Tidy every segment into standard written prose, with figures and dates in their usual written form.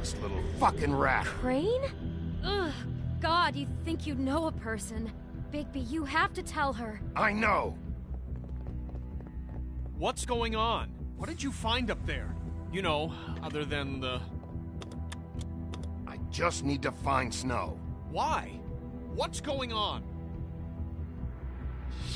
useless little fucking rat. Crane? Ugh, God, you'd think you'd know a person. Bigby, you have to tell her. I know. What's going on? What did you find up there? You know, other than the... I just need to find Snow. Why? What's going on?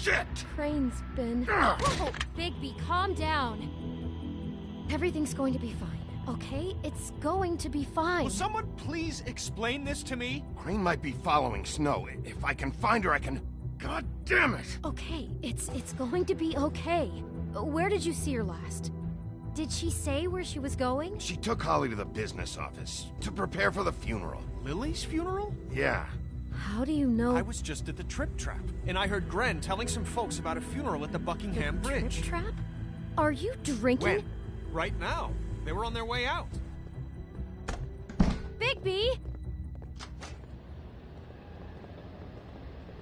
Shit! Crane's been... Whoa, Bigby, calm down. Everything's going to be fine, okay? It's going to be fine. Will someone please explain this to me? Crane might be following Snow. If I can find her, I can... God damn it! Okay, it's going to be okay. Where did you see her last? Did she say where she was going? She took Holly to the business office to prepare for the funeral. Lily's funeral? Yeah. How do you know? I was just at the Trip Trap, and I heard Gren telling some folks about a funeral at the Buckingham Bridge. Trip Trap? Are you drinking? When? Right now. They were on their way out. Bigby!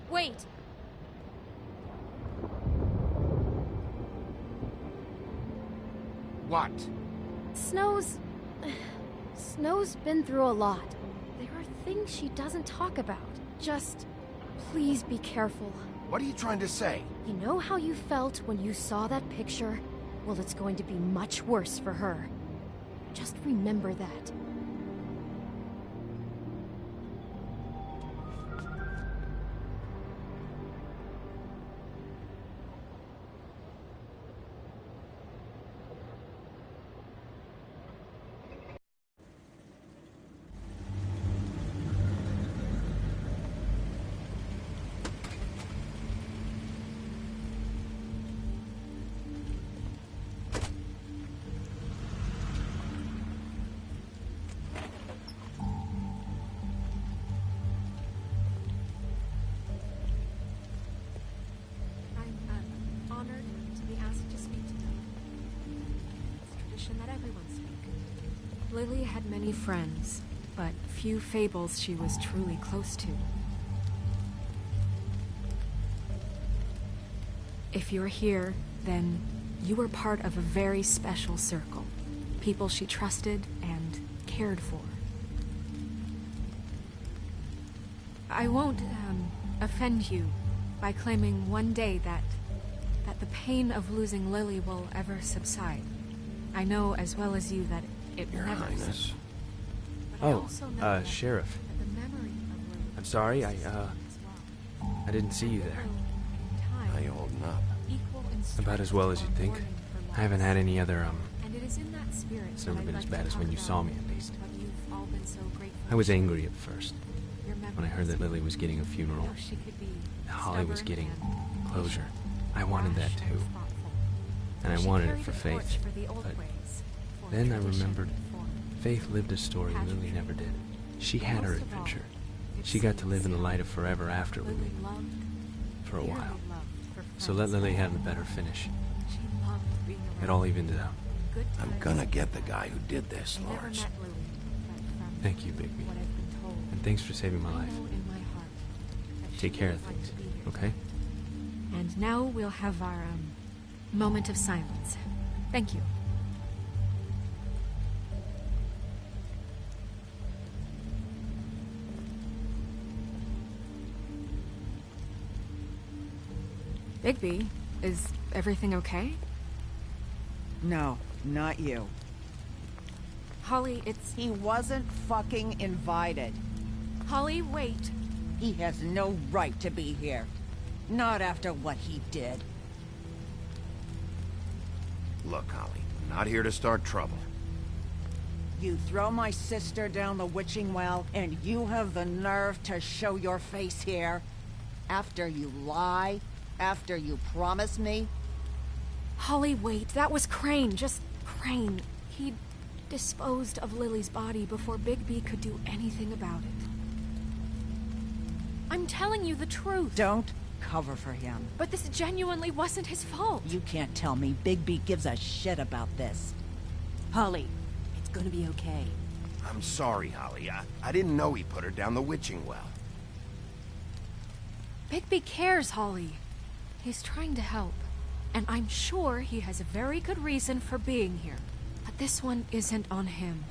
Wait. What? Snow's been through a lot. There are things she doesn't talk about. Just, please be careful. What are you trying to say? You know how you felt when you saw that picture? Well, it's going to be much worse for her. Just remember that. That everyone speak. Lily had many friends, but few fables she was truly close to. If you're here, then you were part of a very special circle. People she trusted and cared for. I won't, offend you by claiming one day that the pain of losing Lily will ever subside. I know as well as you that it Your never Highness. subsides. But I also know that Sheriff. the memory of Lily I'm sorry, subsides as well. I didn't see you there. Time, How you holding up? equal in About as well as you'd think. mourning for I haven't loss. had any other, And it is in that spirit It's that never I'd been like as to bad as talk when you about saw me, at least. what you've all been so grateful I was for. angry at first. Your When I heard that Lily was getting a funeral. How she could be Holly was stubborn getting and closure. patient, I wanted that rash and too. thoughtful. And I She wanted it carried for the torch Faith. for the old But ways, for then I tradition remembered and form. Faith lived a story Lily never did. She had her Most of all, adventure. it She got to seems live in the light of forever after Lily Lily. loved, For a dearly while. loved her So let friends Lily and have a better finish. She loved being It around all evened it out. good I'm times gonna and get the bad. guy who did this, I never Lawrence. met Lily, but from Thank you, Bigby. what I've been told, And thanks for saving my I life. know in my heart that Take she care would of like things, to be here okay? tonight. And now we'll have our moment of silence. Thank you. Bigby, is everything okay? No, not you. Holly, it's... He wasn't fucking invited. Holly, wait. He has no right to be here. Not after what he did. Look, Holly, I'm not here to start trouble. You throw my sister down the witching well, and you have the nerve to show your face here? After you lie? After you promise me? Holly, wait. That was Crane. Just Crane. He disposed of Lily's body before Bigby could do anything about it. I'm telling you the truth. Don't cover for him. But this genuinely wasn't his fault. You can't tell me Bigby gives a shit about this. Holly, it's gonna be okay. I'm sorry, Holly. I didn't know he put her down the witching well. Bigby cares, Holly. He's trying to help. And I'm sure he has a very good reason for being here. But this one isn't on him.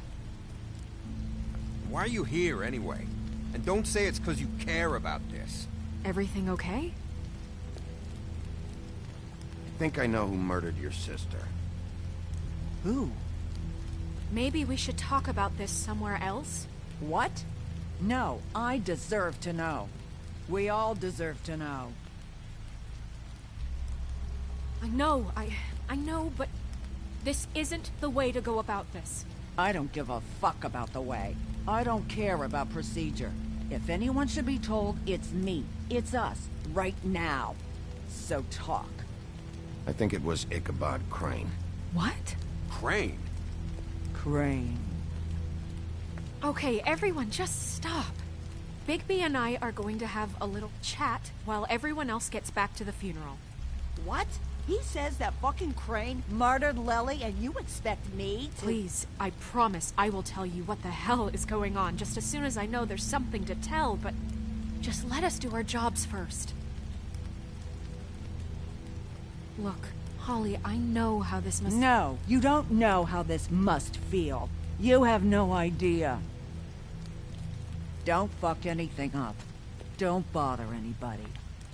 Why are you here, anyway? And don't say it's because you care about this. Everything okay? I think I know who murdered your sister. Who? Maybe we should talk about this somewhere else? What? No, I deserve to know. We all deserve to know. I know, but this isn't the way to go about this. I don't give a fuck about the way. I don't care about procedure. If anyone should be told, it's me. It's us. Right now. So talk. I think it was Ichabod Crane. What? Crane? Crane. Okay, everyone, just stop. Bigby and I are going to have a little chat while everyone else gets back to the funeral. What? He says that fucking Crane murdered Lily and you expect me to— Please, I promise I will tell you what the hell is going on just as soon as I know there's something to tell, but just let us do our jobs first. Look, Holly, I know how this must— No, you don't know how this must feel. You have no idea. Don't fuck anything up. Don't bother anybody.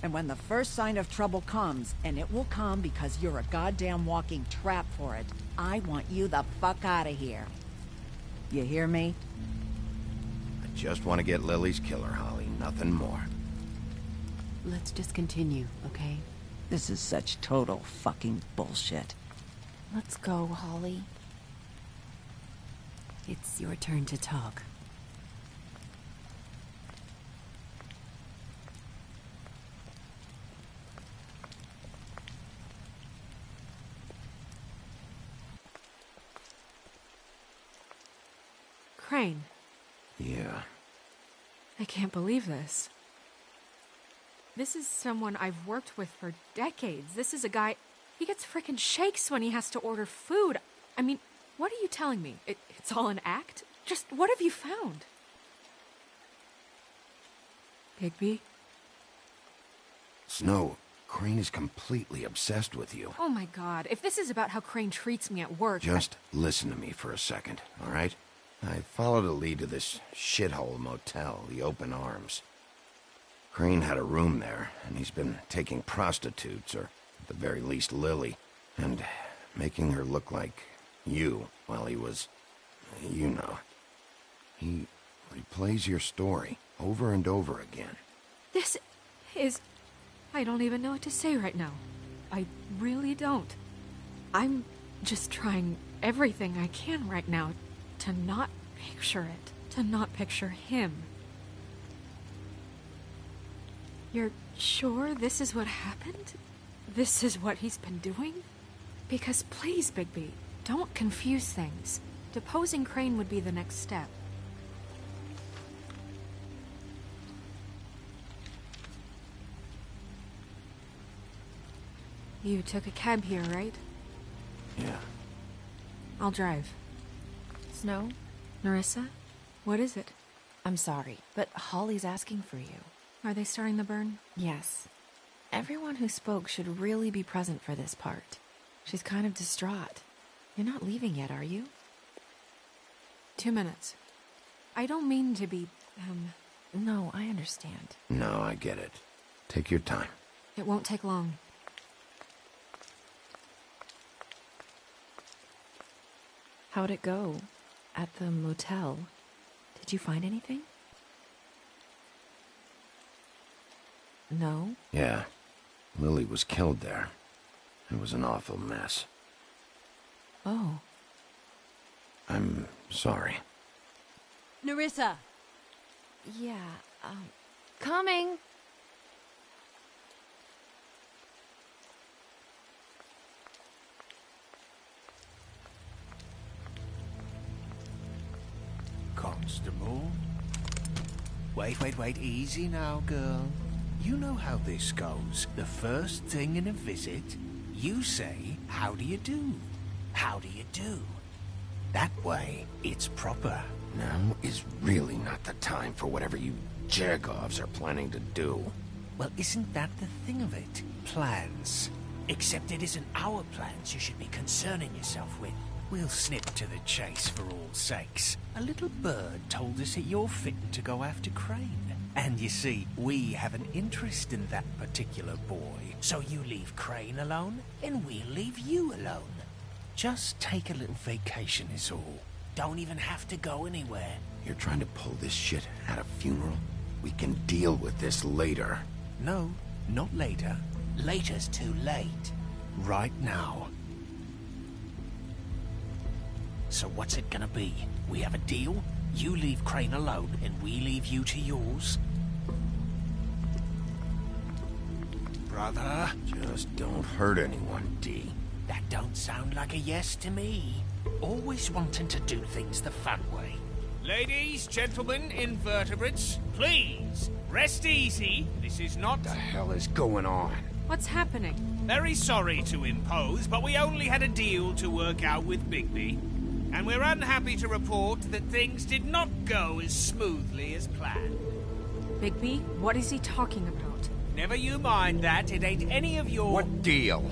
And when the first sign of trouble comes, and it will come because you're a goddamn walking trap for it, I want you the fuck out of here. You hear me? I just want to get Lily's killer, Holly. Nothing more. Let's just continue, okay? This is such total fucking bullshit. Let's go, Holly. It's your turn to talk. Crane. Yeah. I can't believe this. This is someone I've worked with for decades. This is a guy... He gets frickin' shakes when he has to order food. I mean, what are you telling me? It's all an act? Just what have you found? Bigby? Snow, Crane is completely obsessed with you. Oh my god, if this is about how Crane treats me at work... Just listen to me for a second, all right? I followed a lead to this shithole motel, the Open Arms. Crane had a room there, and he's been taking prostitutes, or at the very least Lily, and making her look like you while he was... you know. He replays your story over and over again. This is... I don't even know what to say right now. I really don't. I'm just trying everything I can right now to not picture it, to not picture him. You're sure this is what happened? This is what he's been doing? Because please, Bigby, don't confuse things. Deposing Crane would be the next step. You took a cab here, right? Yeah. I'll drive. Snow? Nerissa? What is it? I'm sorry, but Holly's asking for you. Are they starting the burn? Yes. Everyone who spoke should really be present for this part. She's kind of distraught. You're not leaving yet, are you? 2 minutes. I don't mean to be, No, I understand. No, I get it. Take your time. It won't take long. How'd it go? At the motel? Did you find anything? No? Yeah. Lily was killed there. It was an awful mess. Oh. I'm sorry. Nerissa! Yeah, Coming! Constable? Wait, easy now, girl. You know how this goes. The first thing in a visit, you say, how do you do? How do you do? That way, it's proper. Now is really not the time for whatever you Jagovs are planning to do. Well, isn't that the thing of it? Plans. Except it isn't our plans you should be concerning yourself with. We'll snip to the chase for all sakes. A little bird told us that you're fitting to go after Crane. And you see, we have an interest in that particular boy. So you leave Crane alone, and we'll leave you alone. Just take a little vacation is all. Don't even have to go anywhere. You're trying to pull this shit at a funeral? We can deal with this later. No, not later. Later's too late. Right now. So what's it gonna be? We have a deal? You leave Crane alone, and we leave you to yours? Brother? Just don't hurt anyone, D. That don't sound like a yes to me. Always wanting to do things the fun way. Ladies, gentlemen, invertebrates, please, rest easy. This is not... What the hell is going on? What's happening? Very sorry to impose, but we only had a deal to work out with Bigby. And we're unhappy to report that things did not go as smoothly as planned. Bigby, what is he talking about? Never you mind that, it ain't any of your... What deal?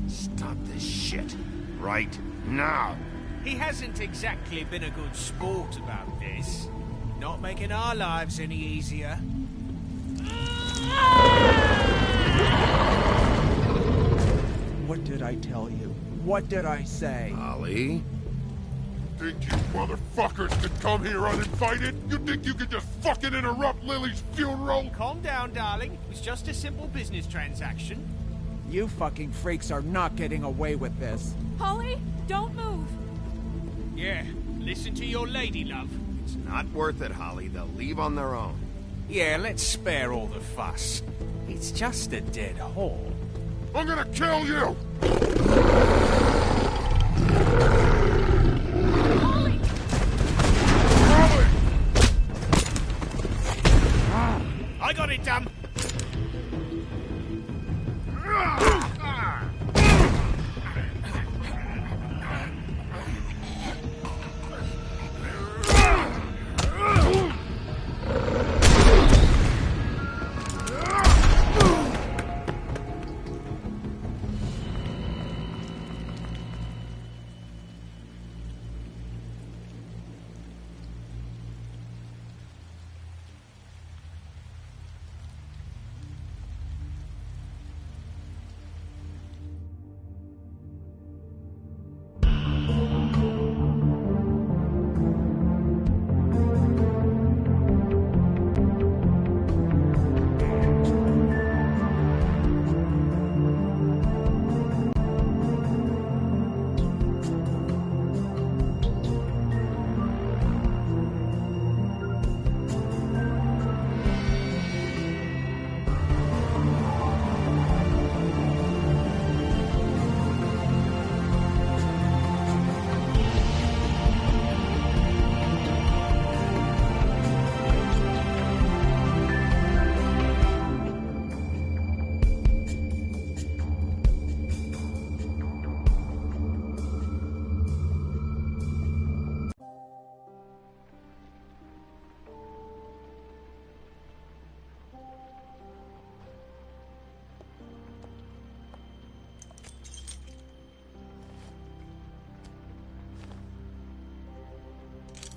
Stop this shit. Right now. He hasn't exactly been a good sport about this. Not making our lives any easier. What did I tell you? What did I say? Ollie? Think you motherfuckers could come here uninvited? You think you could just fucking interrupt Lily's funeral? Calm down, darling. It was just a simple business transaction. You fucking freaks are not getting away with this. Holly, don't move! Yeah, listen to your lady, love. It's not worth it, Holly. They'll leave on their own. Yeah, let's spare all the fuss. It's just a dead hole. I'm gonna kill you! Holly! Holly! I got it, damn!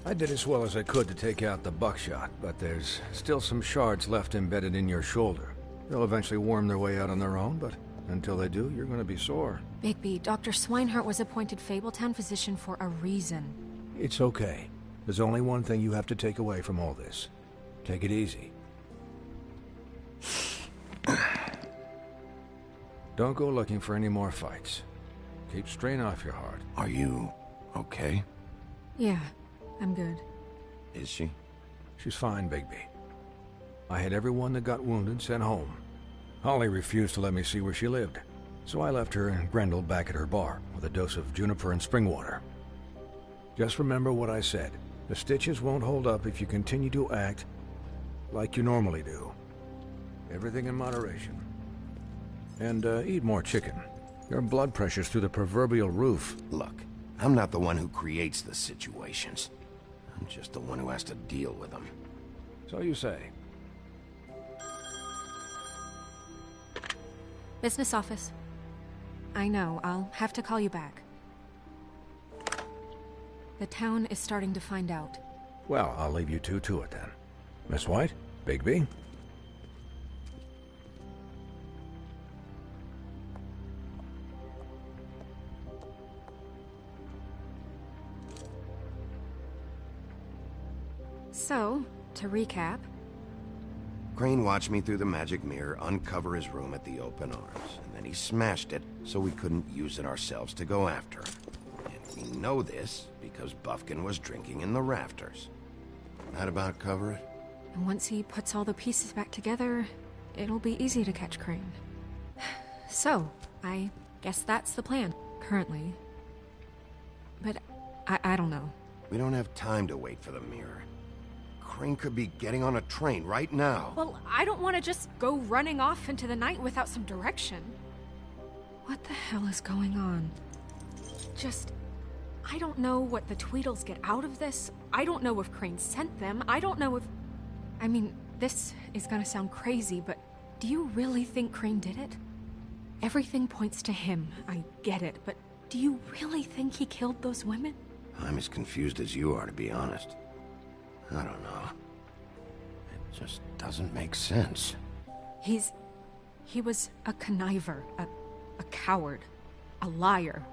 I did as well as I could to take out the buckshot, but there's still some shards left embedded in your shoulder. They'll eventually worm their way out on their own, but until they do, you're going to be sore. Bigby, Dr. Swinehart was appointed Fabletown physician for a reason. It's okay. There's only one thing you have to take away from all this. Take it easy. Don't go looking for any more fights. Keep strain off your heart. Are you okay? Yeah, I'm good. Is she? She's fine, Bigby. I had everyone that got wounded sent home. Holly refused to let me see where she lived, so I left her and Grendel back at her bar with a dose of juniper and spring water. Just remember what I said. The stitches won't hold up if you continue to act like you normally do. Everything in moderation. And eat more chicken. Your blood pressure's through the proverbial roof. Look, I'm not the one who creates the situations. I'm just the one who has to deal with them. So you say. Business office. I know, I'll have to call you back. The town is starting to find out. Well, I'll leave you two to it then. Miss White? Bigby? So, to recap... Crane watched me through the magic mirror uncover his room at the open arms, and then he smashed it so we couldn't use it ourselves to go after him. And we know this because Buffkin was drinking in the rafters. That about cover it? And once he puts all the pieces back together, it'll be easy to catch Crane. So, I guess that's the plan, currently. But I don't know. We don't have time to wait for the mirror. Crane could be getting on a train right now. Well, I don't want to just go running off into the night without some direction. What the hell is going on? I don't know what the Tweedles get out of this. I don't know if Crane sent them. I don't know if... I mean, this is gonna sound crazy, but do you really think Crane did it? Everything points to him. I get it, but do you really think he killed those women? I'm as confused as you are, to be honest. I don't know. It just doesn't make sense. He was a conniver, a coward, a liar.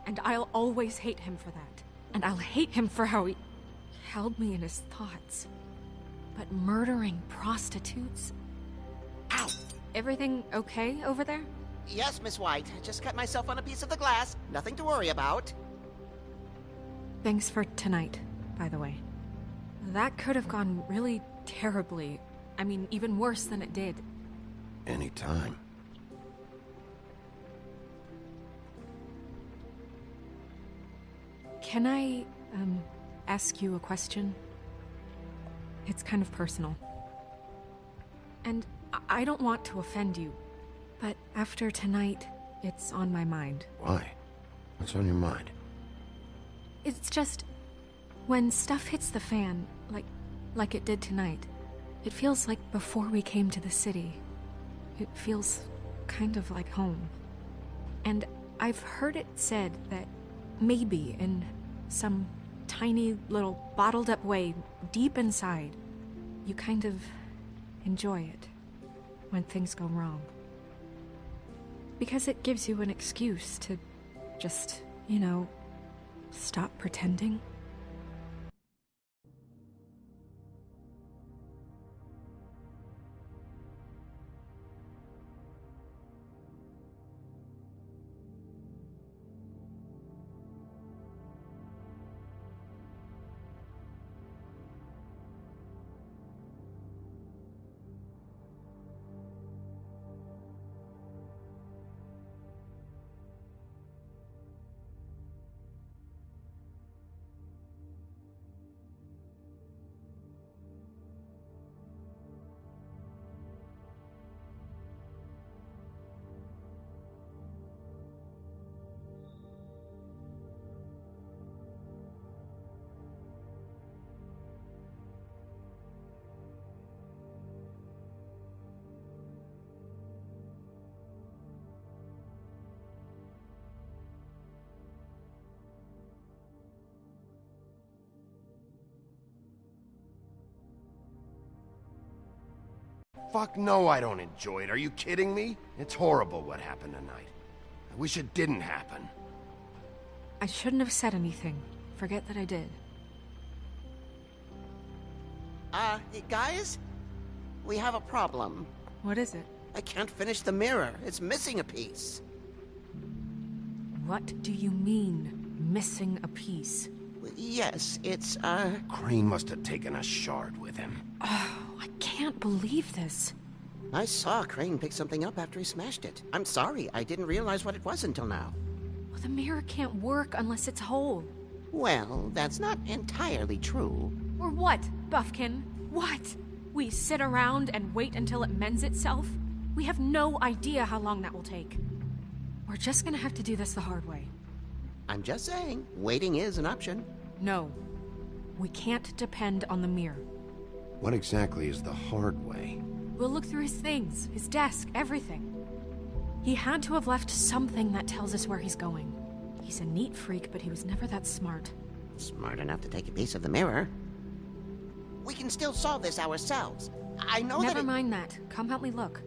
And I'll always hate him for that. And I'll hate him for how he held me in his thoughts. But murdering prostitutes? Ow! Everything okay over there? Yes, Miss White. Just cut myself on a piece of the glass. Nothing to worry about. Thanks for tonight, by the way. That could have gone really terribly. I mean, even worse than it did. Anytime. Can I, ask you a question? It's kind of personal. And I don't want to offend you, but after tonight, it's on my mind. Why? What's on your mind? It's just... when stuff hits the fan, like it did tonight, it feels like before we came to the city. It feels kind of like home. And I've heard it said that maybe in some tiny little bottled up way deep inside, you kind of enjoy it when things go wrong. Because it gives you an excuse to just, stop pretending. Fuck no, I don't enjoy it. Are you kidding me? It's horrible what happened tonight. I wish it didn't happen. I shouldn't have said anything. Forget that I did. Guys? We have a problem. What is it? I can't finish the mirror. It's missing a piece. What do you mean, missing a piece? Yes, it's, Crane must have taken a shard with him. Oh, I can't believe this. I saw Crane pick something up after he smashed it. I'm sorry, I didn't realize what it was until now. Well, the mirror can't work unless it's whole. Well, that's not entirely true. Or what, Buffkin? What? We sit around and wait until it mends itself? We have no idea how long that will take. We're just gonna have to do this the hard way. I'm just saying, waiting is an option. No. We can't depend on the mirror. What exactly is the hard way? We'll look through his things, his desk, everything. He had to have left something that tells us where he's going. He's a neat freak, but he was never that smart. Smart enough to take a piece of the mirror. We can still solve this ourselves. I know Never mind that. Come help me look.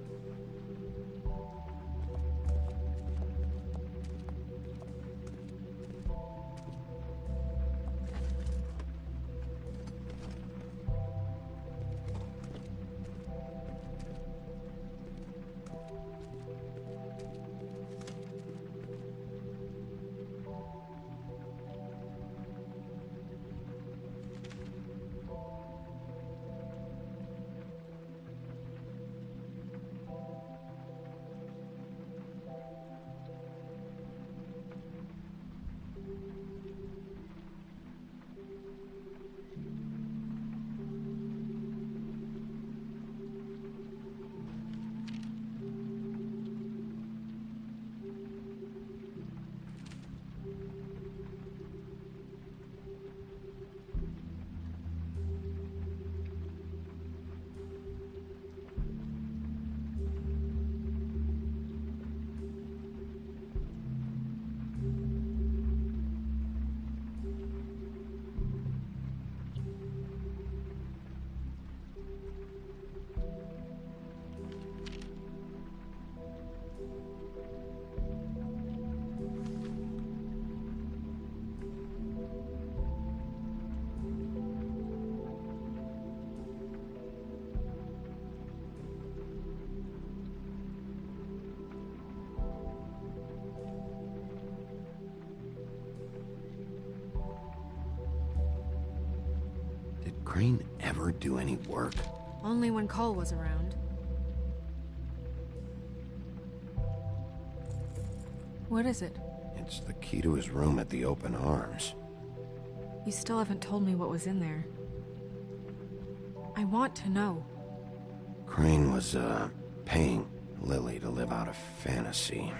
Crane ever do any work? Only when Cole was around. What is it? It's the key to his room at the Open Arms. You still haven't told me what was in there. I want to know. Crane was, paying Lily to live out a fantasy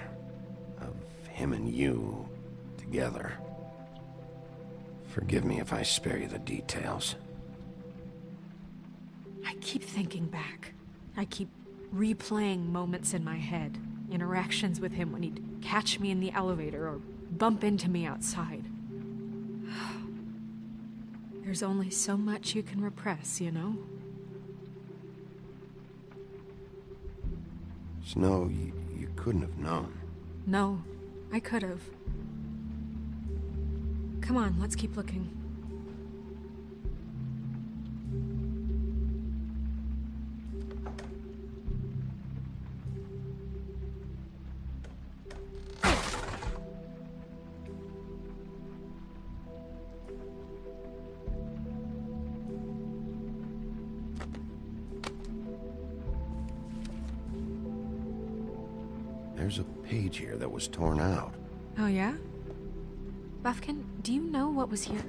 of him and you together. Forgive me if I spare you the details. I keep thinking back. I keep replaying moments in my head. Interactions with him when he'd catch me in the elevator or bump into me outside. There's only so much you can repress, you know? Snow, you couldn't have known. No, I could have. Come on, let's keep looking. There's a page here that was torn out. Oh, yeah? Buffkin, do you know what was here?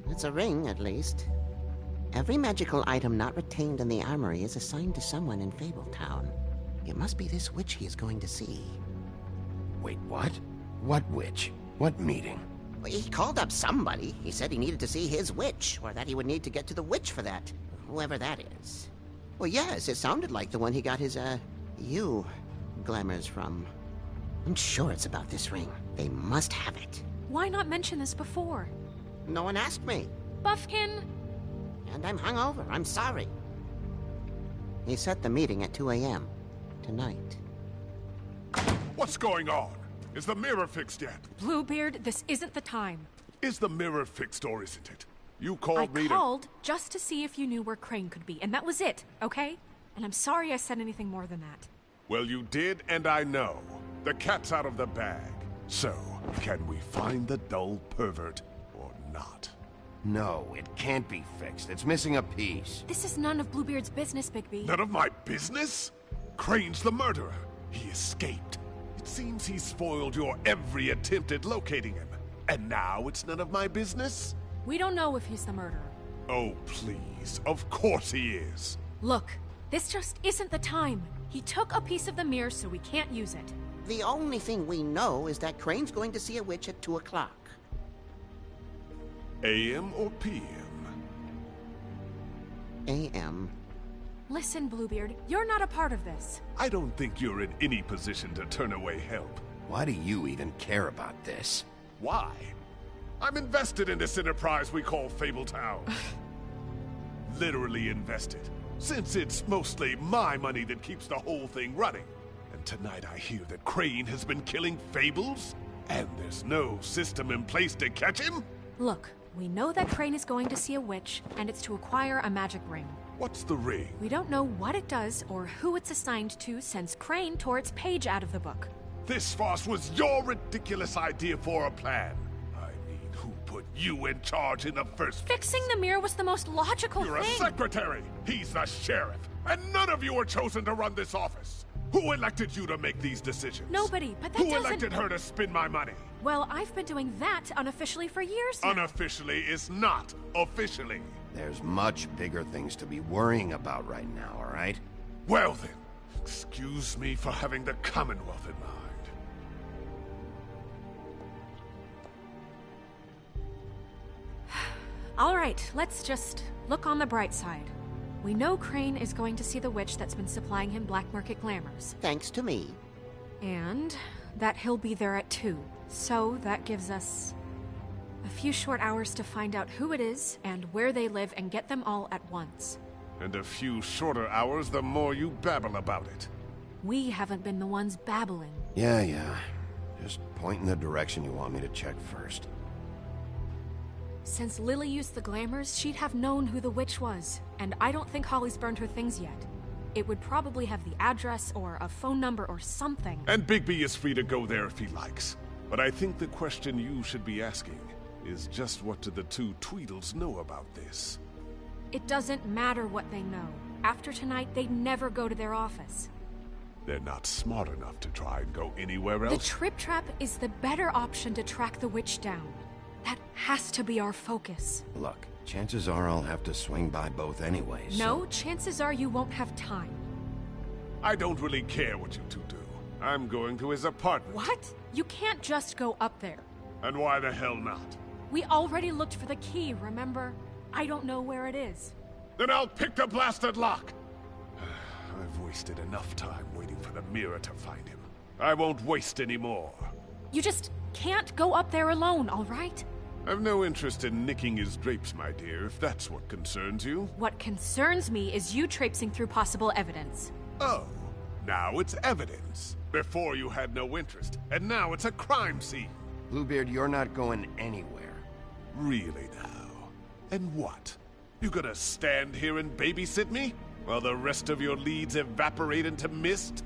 It's a ring, at least. Every magical item not retained in the armory is assigned to someone in Fabletown. It must be this witch he is going to see. Wait, what? What witch? What meeting? He called up somebody. He said he needed to see his witch, or that he would need to get to the witch for that. Whoever that is. Well, yes, it sounded like the one he got his, glamours from. I'm sure it's about this ring. They must have it. Why not mention this before? No one asked me. Buffkin! And I'm hungover. I'm sorry. He set the meeting at 2 a.m. tonight. What's going on? Is the mirror fixed yet? Bluebeard, this isn't the time. Is the mirror fixed or isn't it? You called me I called just to see if you knew where Crane could be, and that was it, okay? And I'm sorry I said anything more than that. Well, you did, and I know. The cat's out of the bag. So, can we find the dull pervert or not? No, it can't be fixed. It's missing a piece. This is none of Bluebeard's business, Bigby. None of my business? Crane's the murderer. He escaped. It seems he spoiled your every attempt at locating him. And now it's none of my business? We don't know if he's the murderer. Oh, please. Of course he is. Look, this just isn't the time. He took a piece of the mirror, so we can't use it. The only thing we know is that Crane's going to see a witch at 2 o'clock. AM or PM? AM. Listen, Bluebeard, you're not a part of this. I don't think you're in any position to turn away help. Why do you even care about this? Why? I'm invested in this enterprise we call Fabletown. Literally invested, since it's mostly my money that keeps the whole thing running. And tonight I hear that Crane has been killing Fables, and there's no system in place to catch him? Look, we know that Crane is going to see a witch, and it's to acquire a magic ring. What's the ring? We don't know what it does or who it's assigned to since Crane tore its page out of the book. This farce was your ridiculous idea for a plan. I mean, who put you in charge in the first place? Fixing the mirror was the most logical You're thing. a secretary! He's the sheriff! And none of you were chosen to run this office! Who elected you to make these decisions? Nobody, but that Who doesn't... elected her to spend my money? Well, I've been doing that unofficially for years now. Unofficially is not officially. There's much bigger things to be worrying about right now, all right? Well then, excuse me for having the Commonwealth in mind. All right, let's just look on the bright side. We know Crane is going to see the witch that's been supplying him black market glamours. Thanks to me. And that he'll be there at 2. So that gives us a few short hours to find out who it is and where they live and get them all at once. And a few shorter hours the more you babble about it. We haven't been the ones babbling. Yeah. Just point in the direction you want me to check first. Since Lily used the glamours, she'd have known who the witch was. And I don't think Holly's burned her things yet. It would probably have the address or a phone number or something. And Bigby is free to go there if he likes. But I think the question you should be asking is just what do the two Tweedles know about this? It doesn't matter what they know. After tonight, they'd never go to their office. They're not smart enough to try and go anywhere else? The Trip Trap is the better option to track the witch down. That has to be our focus. Look, chances are I'll have to swing by both anyways. No, chances are you won't have time. I don't really care what you two do. I'm going to his apartment. What? You can't just go up there. And why the hell not? We already looked for the key, remember? I don't know where it is. Then I'll pick the blasted lock! I've wasted enough time waiting for the mirror to find him. I won't waste any more. You just can't go up there alone, all right? I've no interest in nicking his drapes, my dear, if that's what concerns you. What concerns me is you traipsing through possible evidence. Oh, now it's evidence. Before you had no interest, and now it's a crime scene. Bluebeard, you're not going anywhere. Really now? And what? You gonna stand here and babysit me? While the rest of your leads evaporate into mist?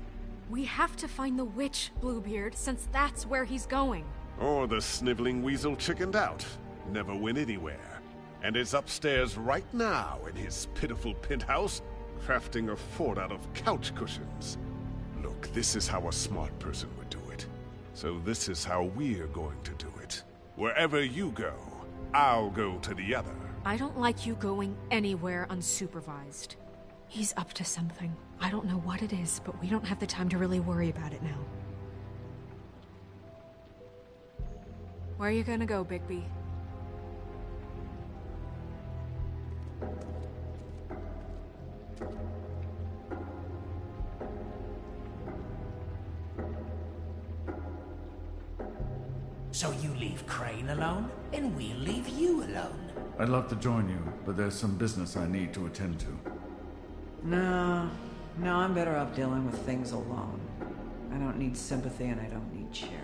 We have to find the witch, Bluebeard, since that's where he's going. Or the sniveling weasel chickened out. Never went anywhere. And is upstairs right now in his pitiful penthouse, crafting a fort out of couch cushions. Look, this is how a smart person would do it. So this is how we're going to do it. Wherever you go, I'll go to the other. I don't like you going anywhere unsupervised. He's up to something. I don't know what it is, but we don't have the time to really worry about it now. Where are you gonna go, Bigby? So you leave Crane alone, and we'll leave you alone. I'd love to join you, but there's some business I need to attend to. No, I'm better off dealing with things alone. I don't need sympathy and I don't need charity.